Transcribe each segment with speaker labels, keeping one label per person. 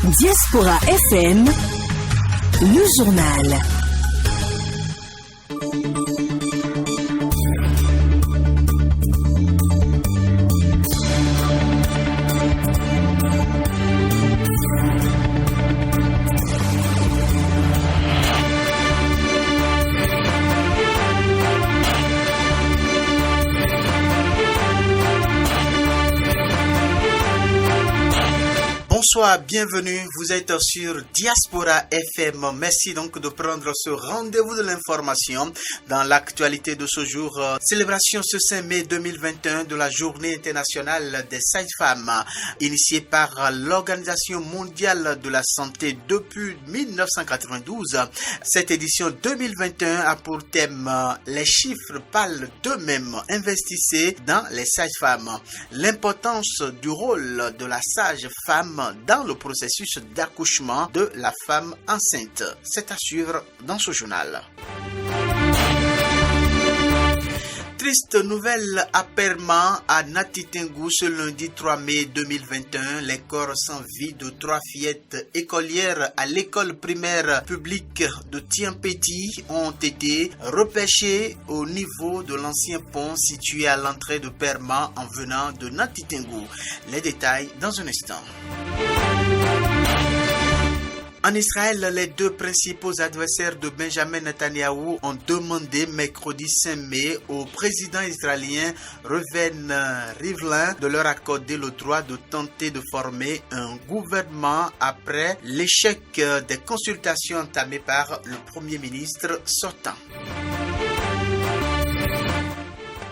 Speaker 1: Diaspora FM, le journal.
Speaker 2: Bonsoir, bienvenue, vous êtes sur Diaspora FM. Merci donc de prendre ce rendez-vous de l'information dans l'actualité de ce jour. Célébration ce 5 mai 2021 de la Journée internationale des sages-femmes, initiée par l'Organisation mondiale de la santé depuis 1992. Cette édition 2021 a pour thème « Les chiffres parlent d'eux-mêmes, investissez dans les sages-femmes ». L'importance du rôle de la sage-femme dans le processus d'accouchement de la femme enceinte. C'est à suivre dans ce journal. Triste nouvelle à Perma, à Natitingou, ce lundi 3 mai 2021. Les corps sans vie de 3 fillettes écolières à l'école primaire publique de Tiampeti ont été repêchés au niveau de l'ancien pont situé à l'entrée de Perma en venant de Natitingou. Les détails dans un instant. En Israël, les deux principaux adversaires de Benjamin Netanyahou ont demandé mercredi 5 mai au président israélien Reuven Rivlin de leur accorder le droit de tenter de former un gouvernement après l'échec des consultations entamées par le Premier ministre sortant.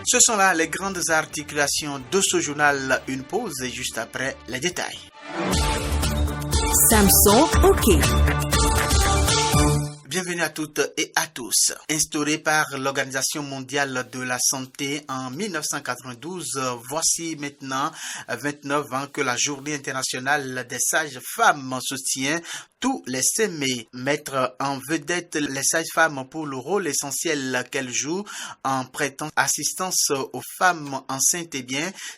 Speaker 2: Ce sont là les grandes articulations de ce journal. Une pause et juste après les détails.
Speaker 1: Samson OK.
Speaker 2: Bienvenue à toutes et à tous. Instaurée par l'Organisation mondiale de la santé en 1992, voici maintenant 29 ans que la Journée internationale des sages-femmes se tient tous les 5 mai. Mettre en vedette les sages-femmes pour le rôle essentiel qu'elles jouent en prêtant assistance aux femmes enceintes,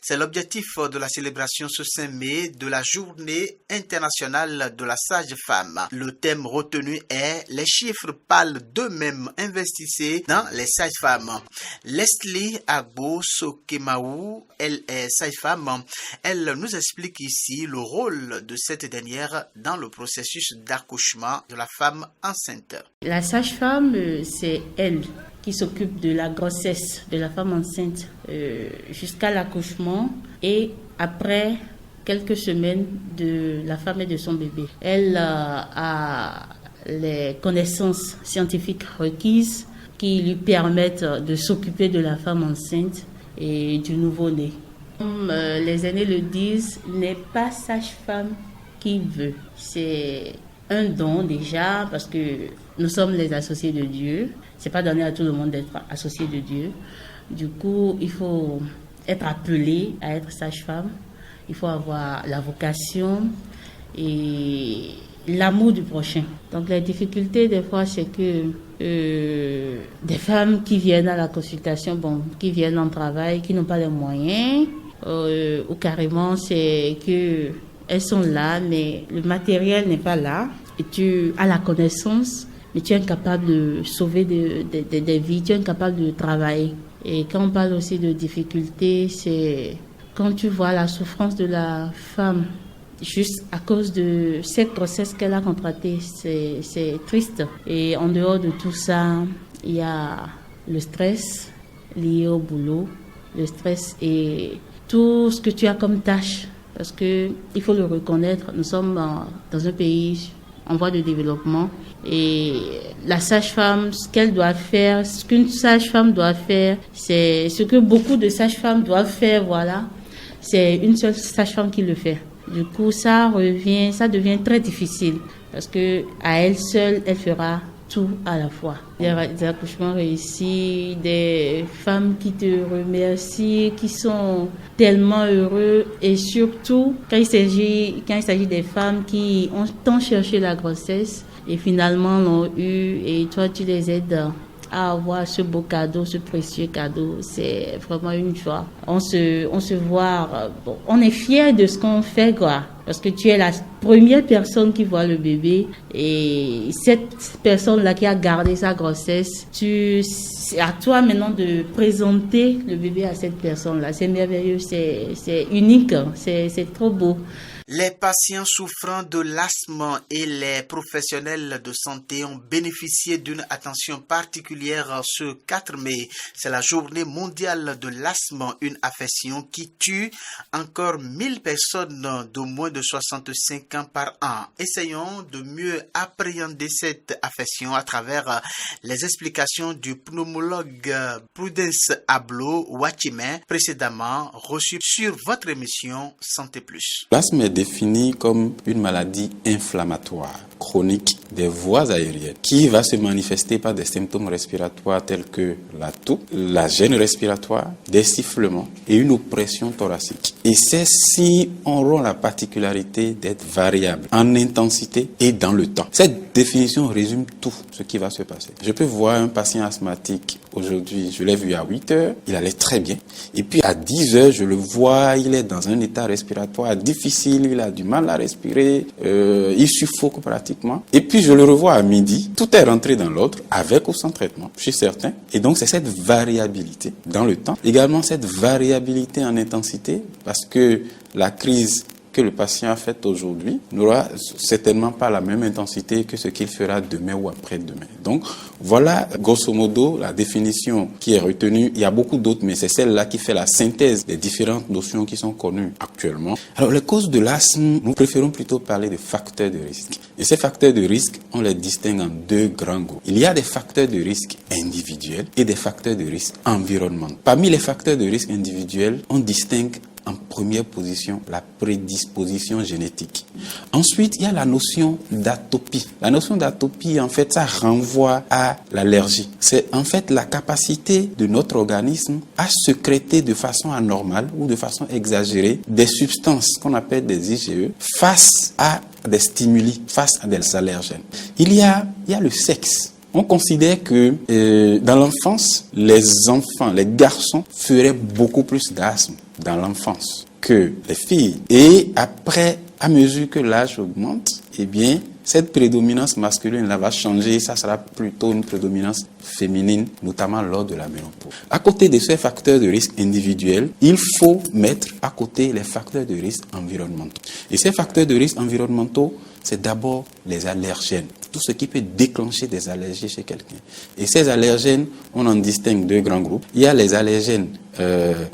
Speaker 2: c'est l'objectif de la célébration ce 5 mai de la Journée internationale de la sage-femme. Le thème retenu est « Les chiffres parlent d'eux-mêmes, investissez dans les sages-femmes ». Leslie Agbo Sokemaou, elle est sage-femme. Elle nous explique ici le rôle de cette dernière dans le processus d'accouchement de la femme enceinte.
Speaker 3: La sage-femme, c'est elle qui s'occupe de la grossesse de la femme enceinte jusqu'à l'accouchement et après quelques semaines de la femme et de son bébé. Elle a les connaissances scientifiques requises qui lui permettent de s'occuper de la femme enceinte et du nouveau-né. Comme les aînés le disent, n'est pas sage-femme qui veut. C'est un don déjà parce que nous sommes les associés de Dieu. C'est pas donné à tout le monde d'être associé de Dieu. Du coup, il faut être appelé à être sage-femme. Il faut avoir la vocation et l'amour du prochain. Donc les difficultés des fois, c'est que des femmes qui viennent à la consultation, qui viennent en travail, qui n'ont pas les moyens, ou carrément c'est que elles sont là, mais le matériel n'est pas là. Et tu as la connaissance, mais tu es incapable de sauver des vies, tu es incapable de travailler. Et quand on parle aussi de difficultés, c'est quand tu vois la souffrance de la femme, juste à cause de cette grossesse qu'elle a contractée, c'est triste. Et en dehors de tout ça, il y a le stress lié au boulot, le stress et tout ce que tu as comme tâche. Parce que il faut le reconnaître, nous sommes dans un pays en voie de développement et la sage-femme, ce qu'elle doit faire, ce qu'une sage-femme doit faire, c'est ce que beaucoup de sages-femmes doivent faire, voilà. C'est une seule sage-femme qui le fait. Du coup, ça devient très difficile parce que à elle seule, elle fera tout à la fois. Des accouchements réussis, des femmes qui te remercient, qui sont tellement heureux et surtout quand il s'agit des femmes qui ont tant cherché la grossesse et finalement l'ont eu et toi tu les aides à avoir ce beau cadeau, ce précieux cadeau. C'est vraiment une joie. On se voit, bon, on est fiers de ce qu'on fait, quoi. Parce que tu es la première personne qui voit le bébé et cette personne-là qui a gardé sa grossesse, c'est à toi maintenant de présenter le bébé à cette personne-là. C'est merveilleux, c'est unique, c'est trop beau.
Speaker 2: Les patients souffrant de l'asthme et les professionnels de santé ont bénéficié d'une attention particulière ce 4 mai. C'est la journée mondiale de l'asthme, une affection qui tue encore 1000 personnes de moins de 65 ans par an. Essayons de mieux appréhender cette affection à travers les explications du pneumologue Prudence Ablo-Wachime, précédemment reçu sur votre émission Santé Plus.
Speaker 4: L'asthme est défini comme une maladie inflammatoire chronique des voies aériennes qui va se manifester par des symptômes respiratoires tels que la toux, la gêne respiratoire, des sifflements et une oppression thoracique. Et ces signes auront la particularité d'être variables en intensité et dans le temps. Cette définition résume tout ce qui va se passer. Je peux voir un patient asthmatique aujourd'hui, je l'ai vu à 8 heures, il allait très bien. Et puis à 10 heures, je le vois, il est dans un état respiratoire difficile, il a du mal à respirer, il suffoque pratiquement. Et puis je le revois à midi, tout est rentré dans l'ordre, avec ou sans traitement, je suis certain. Et donc c'est cette variabilité dans le temps, également cette variabilité en intensité, parce que la crise que le patient a faite aujourd'hui n'aura certainement pas la même intensité que ce qu'il fera demain ou après-demain. Donc voilà grosso modo la définition qui est retenue. Il y a beaucoup d'autres, mais c'est celle-là qui fait la synthèse des différentes notions qui sont connues actuellement. Alors les causes de l'asthme, nous préférons plutôt parler de facteurs de risque. Et ces facteurs de risque, on les distingue en deux grands groupes. Il y a des facteurs de risque individuels et des facteurs de risque environnementaux. Parmi les facteurs de risque individuels, on distingue en première position la prédisposition génétique. Ensuite, il y a la notion d'atopie. La notion d'atopie, en fait, ça renvoie à l'allergie. C'est en fait la capacité de notre organisme à sécréter de façon anormale ou de façon exagérée des substances qu'on appelle des IgE face à des stimuli, face à des allergènes. Il y a le sexe. On considère que dans l'enfance, les enfants, les garçons feraient beaucoup plus d'asthme dans l'enfance que les filles. Et après, à mesure que l'âge augmente, eh bien, cette prédominance masculine là va changer. Ça sera plutôt une prédominance féminine, notamment lors de la ménopause. À côté de ces facteurs de risque individuels, il faut mettre à côté les facteurs de risque environnementaux. Et ces facteurs de risque environnementaux, c'est d'abord les allergènes. Tout ce qui peut déclencher des allergies chez quelqu'un. Et ces allergènes, on en distingue deux grands groupes. Il y a les allergènes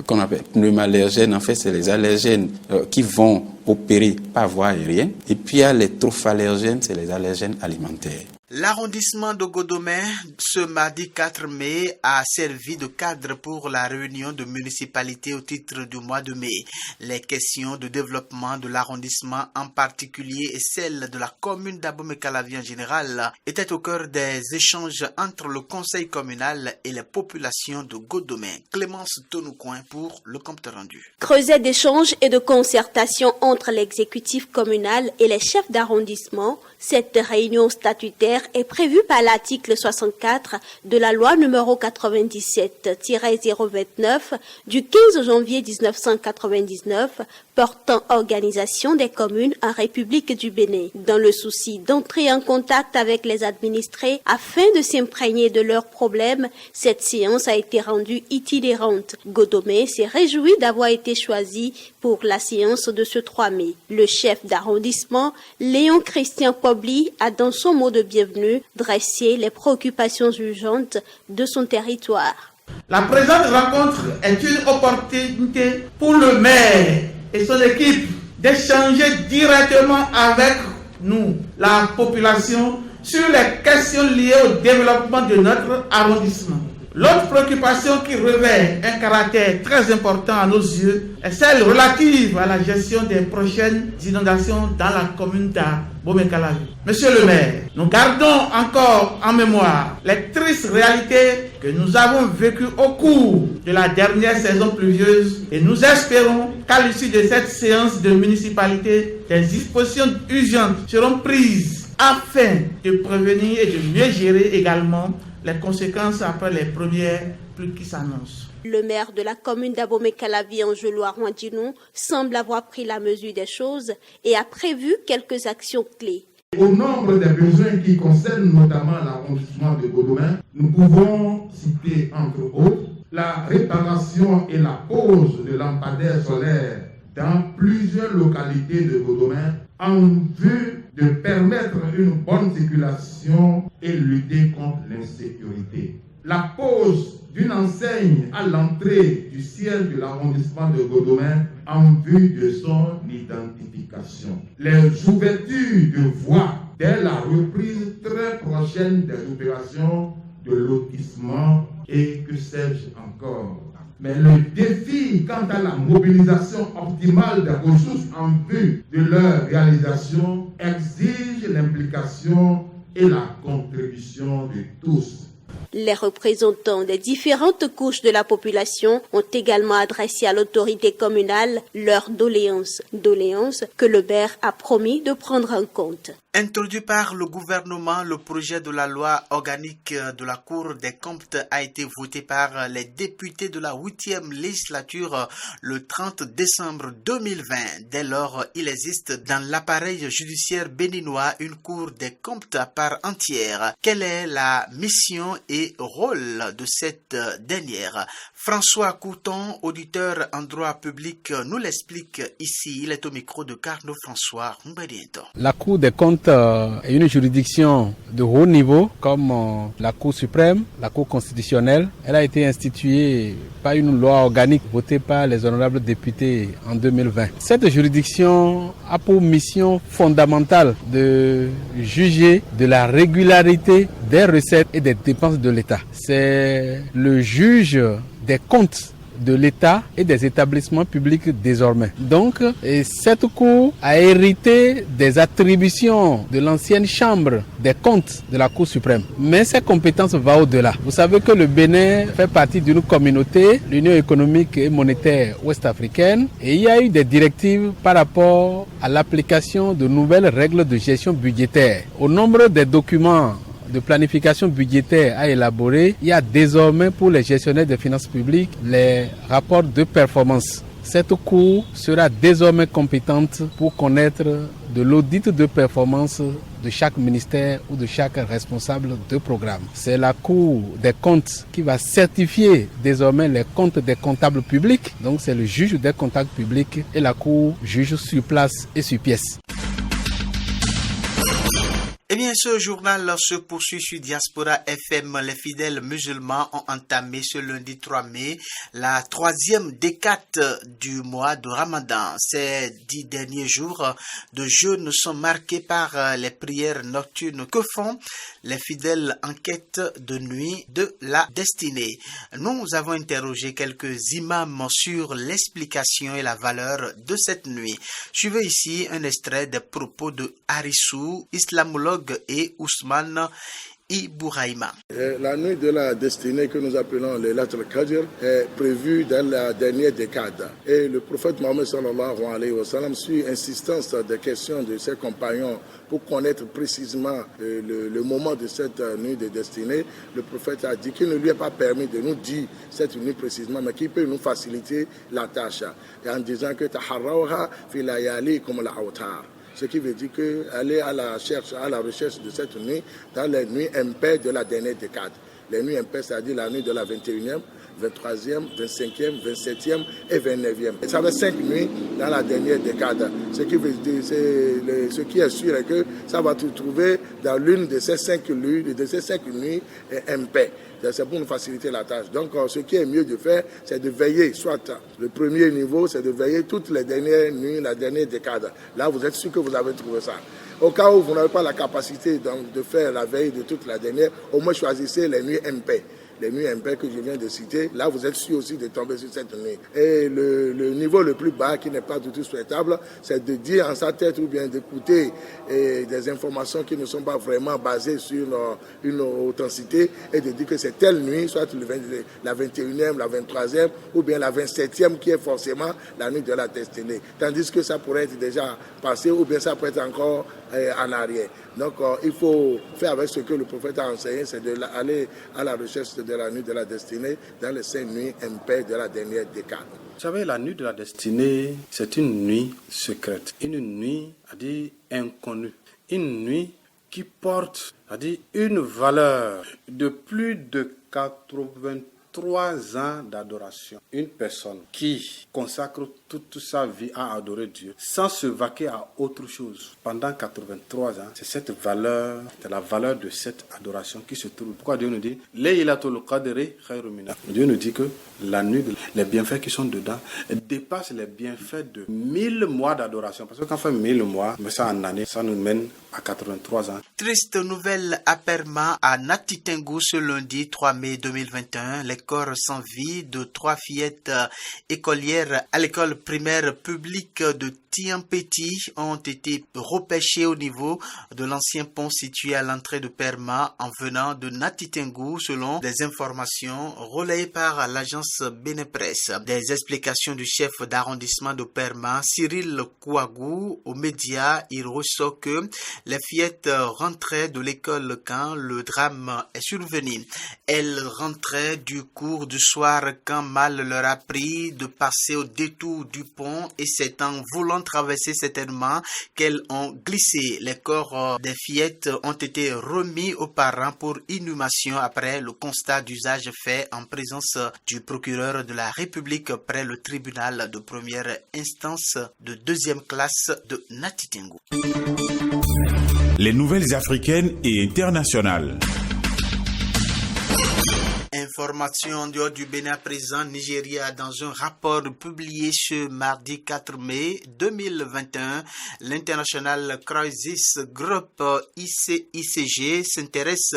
Speaker 4: qu'on appelle pneumallergènes. En fait, c'est les allergènes qui vont opérer par voie aérienne. Et puis, il y a les trophallergènes, c'est les allergènes alimentaires.
Speaker 2: L'arrondissement de Godomè, ce mardi 4 mai, a servi de cadre pour la réunion de municipalité au titre du mois de mai. Les questions de développement de l'arrondissement en particulier et celles de la commune d'Abomey-Calavi en général étaient au cœur des échanges entre le conseil communal et les populations de Godomè. Clémence Tonoucoin pour le compte rendu.
Speaker 5: Creuset d'échanges et de concertation entre l'exécutif communal et les chefs d'arrondissement, cette réunion statutaire est prévue par l'article 64 de la loi numéro 97-029 du 15 janvier 1999 portant organisation des communes en République du Bénin. Dans le souci d'entrer en contact avec les administrés afin de s'imprégner de leurs problèmes, cette séance a été rendue itinérante. Godomè s'est réjoui d'avoir été choisi pour la séance de ce 3 mai. Le chef d'arrondissement, Léon Christian Pobli, a dans son mot de bienvenue dressé les préoccupations urgentes de son territoire.
Speaker 6: La présente rencontre est une opportunité pour le maire et son équipe d'échanger directement avec nous, la population, sur les questions liées au développement de notre arrondissement. L'autre préoccupation qui revêt un caractère très important à nos yeux est celle relative à la gestion des prochaines inondations dans la commune d'Abomey-Calavi. Monsieur le maire, nous gardons encore en mémoire les tristes réalités que nous avons vécues au cours de la dernière saison pluvieuse et nous espérons qu'à l'issue de cette séance de municipalité, des dispositions urgentes seront prises afin de prévenir et de mieux gérer également les conséquences après les premières pluies qui s'annoncent.
Speaker 5: Le maire de la commune d'Abomey-Calavi, Angelo Arwandinou, semble avoir pris la mesure des choses et a prévu quelques actions clés.
Speaker 7: Au nombre des besoins qui concernent notamment l'arrondissement de Godomin, nous pouvons citer entre autres la réparation et la pose de lampadaires solaires dans plusieurs localités de Godomin en vue de permettre une bonne circulation et lutter contre l'insécurité. La pose d'une enseigne à l'entrée du siège de l'arrondissement de Godomin en vue de son identification. Les ouvertures de voies dès la reprise très prochaine des opérations de lotissement et que sais-je encore. Mais le défi quant à la mobilisation optimale des ressources en vue de leur réalisation exige l'implication et la contribution de tous.
Speaker 5: Les représentants des différentes couches de la population ont également adressé à l'autorité communale leurs doléances que le maire a promis de prendre en compte.
Speaker 2: Introduit par le gouvernement, le projet de la loi organique de la Cour des comptes a été voté par les députés de la 8e législature le 30 décembre 2020. Dès lors, il existe dans l'appareil judiciaire béninois une Cour des comptes à part entière. Quelle est la mission et rôle de cette dernière? François Couton, auditeur en droit public, nous l'explique ici. Il est au micro de Carnot François Mbediento.
Speaker 8: La Cour des comptes est une juridiction de haut niveau comme la Cour suprême, la Cour constitutionnelle. Elle a été instituée par une loi organique votée par les honorables députés en 2020. Cette juridiction a pour mission fondamentale de juger de la régularité des recettes et des dépenses de l'État. C'est le juge des comptes de l'État et des établissements publics désormais. Donc, cette Cour a hérité des attributions de l'ancienne chambre des comptes de la Cour suprême. Mais ses compétences vont au-delà. Vous savez que le Bénin fait partie d'une communauté, l'Union économique et monétaire ouest-africaine, et il y a eu des directives par rapport à l'application de nouvelles règles de gestion budgétaire. Au nombre des documents de planification budgétaire à élaborer, il y a désormais pour les gestionnaires des finances publiques les rapports de performance. Cette Cour sera désormais compétente pour connaître de l'audit de performance de chaque ministère ou de chaque responsable de programme. C'est la Cour des comptes qui va certifier désormais les comptes des comptables publics. Donc c'est le juge des comptables publics et la Cour juge sur place et sur pièce.
Speaker 2: Eh bien, ce journal se poursuit sur Diaspora FM. Les fidèles musulmans ont entamé ce lundi 3 mai la 3e décade du mois de Ramadan. Ces 10 derniers jours de jeûne sont marqués par les prières nocturnes que font les fidèles en quête de nuit de la destinée. Nous avons interrogé quelques imams sur l'explication et la valeur de cette nuit. Suivez ici un extrait des propos de Harissou, islamologue et Ousmane Ibouraïma.
Speaker 9: La nuit de la destinée que nous appelons le Laylat al-Qadr est prévue dans la dernière décade. Et le prophète Mohammed sallallahu alayhi wa sallam, suit insistance des questions de ses compagnons pour connaître précisément le moment de cette nuit de destinée, le prophète a dit qu'il ne lui est pas permis de nous dire cette nuit précisément, mais qu'il peut nous faciliter la tâche. Et en disant que taharrawha fi layali comme la awtar. Ce qui veut dire qu'aller à la recherche de cette nuit dans les nuits impaires de la dernière décade. Les nuits impaires, c'est-à-dire la nuit de la 21e, 23e, 25e, 27e et 29e. Et ça fait 5 nuits dans la dernière décade. Ce qui veut dire, ce qui est sûr est que ça va se trouver dans l'une de ces 5 nuits impaires. C'est pour nous faciliter la tâche. Donc, ce qui est mieux de faire, c'est de veiller. Soit le premier niveau, c'est de veiller toutes les dernières nuits, la dernière décade. Là, vous êtes sûr que vous avez trouvé ça. Au cas où vous n'avez pas la capacité de faire la veille de toute la dernière, au moins choisissez les nuits impaires. les nuits impaires que je viens de citer, là vous êtes sûr aussi de tomber sur cette nuit. Et le niveau le plus bas qui n'est pas du tout souhaitable, c'est de dire en sa tête ou bien d'écouter des informations qui ne sont pas vraiment basées sur une authenticité et de dire que c'est telle nuit, soit la 21e, la 23e ou bien la 27e qui est forcément la nuit de la destinée. Tandis que ça pourrait être déjà passé ou bien ça pourrait être encore en arrière. Donc il faut faire avec ce que le prophète a enseigné, c'est d'aller à la recherche de la nuit de la destinée dans les 5 nuits impaires de la dernière décade.
Speaker 10: Vous savez, la nuit de la destinée, c'est une nuit secrète, une nuit, inconnue, une nuit qui porte, une valeur de plus de 83 ans d'adoration. Une personne qui consacre toute sa vie à adorer Dieu sans se vaquer à autre chose pendant 83 ans, c'est cette valeur, c'est la valeur de cette adoration qui se trouve. Pourquoi Dieu nous dit Laylatul Qadri khayrun min alf. Dieu nous dit que la nuit, les bienfaits qui sont dedans dépassent les bienfaits de 1000 mois d'adoration. Parce que quand on fait 1000 mois, mais ça en année, ça nous mène à 83 ans.
Speaker 2: Triste nouvelle à Perma, à Natitengu, ce lundi 3 mai 2021. Les corps sans vie de 3 fillettes écolières à l'école primaire publique de Tiampeti ont été repêchés au niveau de l'ancien pont situé à l'entrée de Perma en venant de Natitengu selon des informations relayées par l'agence Benepresse. Des explications du chef d'arrondissement de Perma, Cyril Kouagou, aux médias, il ressort que les fillettes rentraient de l'école quand le drame est survenu. Elles rentraient du cours du soir quand mal leur a pris de passer au détour du pont et c'est en voulant traverser certainement qu'elles ont glissé. Les corps des fillettes ont été remis aux parents pour inhumation après le constat d'usage fait en présence du procureur de la République près le tribunal de première instance de 2e classe de Natitengu.
Speaker 11: Les nouvelles africaines et internationales.
Speaker 2: Information en dehors du Bénin présent, Nigeria, dans un rapport publié ce mardi 4 mai 2021, l'International Crisis Group ICG s'intéresse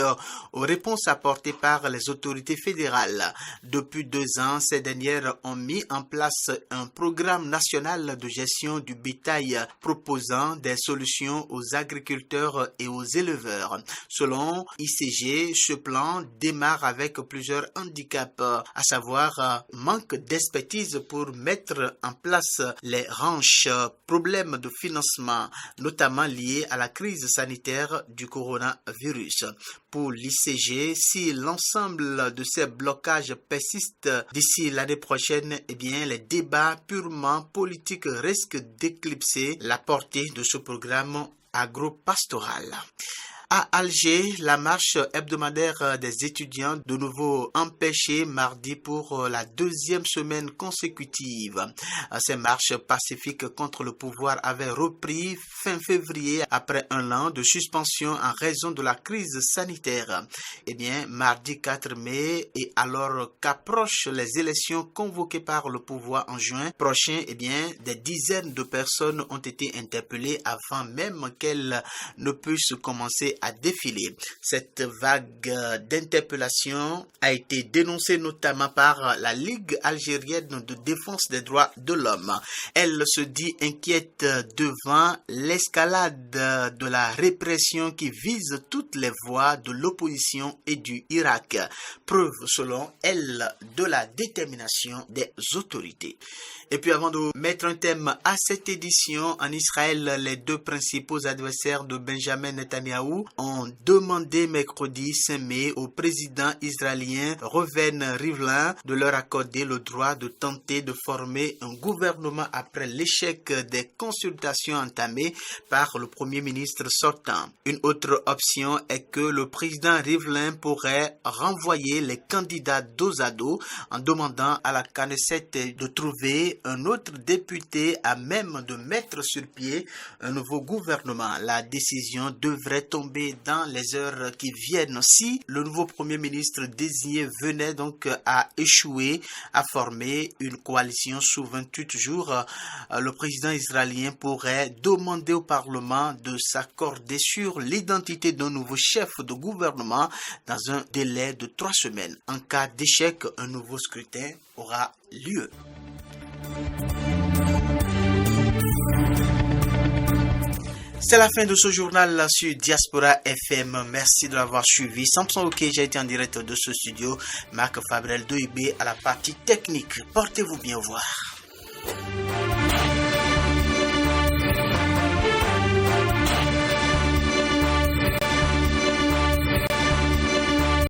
Speaker 2: aux réponses apportées par les autorités fédérales. Depuis 2 ans, ces dernières ont mis en place un programme national de gestion du bétail proposant des solutions aux agriculteurs et aux éleveurs. Selon ICG, ce plan démarre avec plusieurs handicaps, à savoir manque d'expertise pour mettre en place les ranches, problèmes de financement, notamment liés à la crise sanitaire du coronavirus. Pour l'ICG, si l'ensemble de ces blocages persistent d'ici l'année prochaine, les débats purement politiques risquent d'éclipser la portée de ce programme agro-pastoral. À Alger, la marche hebdomadaire des étudiants de nouveau empêchée mardi pour la 2e semaine consécutive. Ces marches pacifiques contre le pouvoir avaient repris fin février après un an de suspension en raison de la crise sanitaire. Mardi 4 mai, et alors qu'approchent les élections convoquées par le pouvoir en juin prochain, des dizaines de personnes ont été interpellées avant même qu'elles ne puissent commencer à défiler. Cette vague d'interpellation a été dénoncée notamment par la Ligue algérienne de défense des droits de l'homme. Elle se dit inquiète devant l'escalade de la répression qui vise toutes les voies de l'opposition et du Irak. Preuve, selon elle, de la détermination des autorités. Et puis avant de mettre un thème à cette édition, en Israël, les 2 principaux adversaires de Benjamin Netanyahou ont demandé mercredi 5 mai au président israélien Reuven Rivlin de leur accorder le droit de tenter de former un gouvernement après l'échec des consultations entamées par le premier ministre sortant. Une autre option est que le président Rivlin pourrait renvoyer les candidats dos à dos en demandant à la Knesset de trouver un autre député à même de mettre sur pied un nouveau gouvernement. La décision devrait tomber tomber dans les heures qui viennent. Si le nouveau Premier ministre désigné venait donc à échouer à former une coalition sous 28 jours, le président israélien pourrait demander au Parlement de s'accorder sur l'identité d'un nouveau chef de gouvernement dans un délai de 3 semaines. En cas d'échec, un nouveau scrutin aura lieu. C'est la fin de ce journal sur Diaspora FM. Merci de l'avoir suivi. Samson Ok, j'ai été en direct de ce studio. Marc Fabrel Doibé à la partie technique. Portez-vous bien, au revoir.